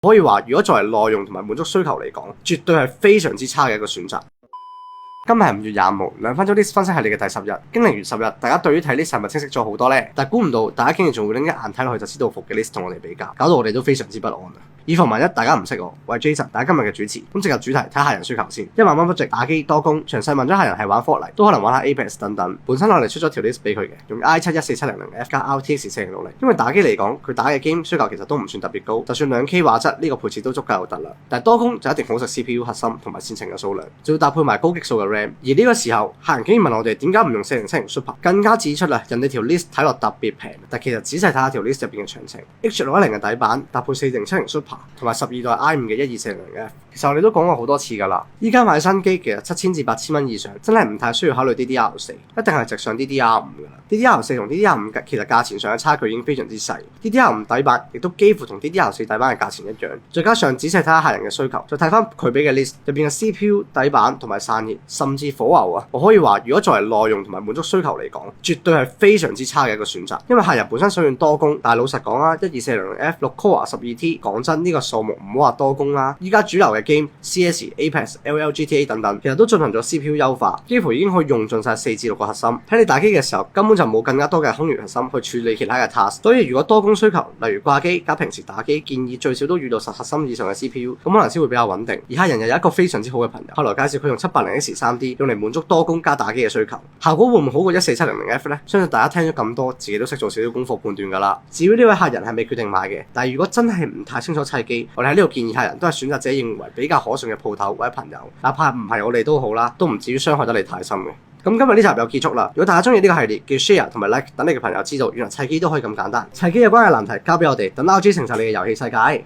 可以話，如果作為內容同埋滿足需求嚟講，絕對係非常之差嘅一個選擇。今日係5月25，2分鐘 list 分析系列嘅第10日。經歷完10日，大家對於睇 list 係咪清晰咗好多呢？但估唔到大家竟然仲會拎一眼睇落去就知道服嘅 list 同我哋比較，搞到我哋都非常之不安啊！以防萬一大家唔識我係 Jason，大家今日嘅主持。咁直入主題，睇客人需求先。1萬蚊 budget打機多工，詳細問咗客人係玩 Fortnite，都可能玩下 Apex 等等。本身我哋出咗條 list 俾佢嘅，用 i7-14700F 加 RTX 4060。因為打機嚟講，佢打嘅 game 需求其實都唔算特別高，就算 2K 畫質呢個配置都足夠得啦。但係多工就一定好食 CPU 核心同埋線程嘅數量，仲要搭配埋高激素嘅 RAM。而呢個時候，客人竟然問我哋點解唔用4070 Super， 更加指出啦，人哋條 list 睇落特別平，但其實仔細睇下條 list 入邊嘅詳情 ，H610 嘅底板搭配4070 Super 同埋12代 i5 嘅12400F， 其實我哋都講過好多次㗎啦。依家買新機其實7000至8000蚊以上，真係唔太需要考慮 DDR4，一定係直上 DDR5 㗎啦。DDR4 同 DDR5 其實價錢上嘅差距已經非常之細 ，DDR5 底板亦都幾乎同 DDR4 底板嘅價錢一樣。再加上仔細睇下客人嘅需求，再睇翻佢俾嘅 list 入邊嘅 CPU 底板同埋散熱，甚至火牛啊，我可以話，如果作為內容同埋滿足需求嚟講，絕對係非常之差嘅一個選擇。因為客人本身想用多工，但係老實講啊，12400F 6 Core 12T， 講真呢個數目唔好話多工啦。依家主流嘅 game CS、Apex、LL、GTA 等等，其實都進行咗 CPU 優化，幾乎已經可以用盡晒4至6個核心。喺你打機嘅時候，根本就冇更加多嘅空餘核心去處理其他嘅 task。所以如果多工需求，例如掛機加平時打機，建議最少都遇到10核心以上嘅 CPU， 咁可能先會比較穩定。而客人又有一個非常之好嘅朋友，後來介紹佢用780X 3D 用嚟滿足多工加打機嘅需求，效果會唔會好過14700F 呢？相信大家聽咗咁多，自己都識做少少功課判斷㗎啦。至於呢位客人係未決定買嘅，但係如果真係唔太清楚砌機，我哋喺呢度建議客人都係選擇自己認為比較可信嘅鋪頭或者朋友，哪怕唔係我哋都好啦，都唔至於傷害得你太深嘅。咁今日呢集又結束啦。如果大家中意呢個系列，記得 share 同埋 like， 等你嘅朋友知道原來砌機都可以咁簡單。砌機有關嘅難題交俾我哋，等 RG 承受你嘅遊戲世界。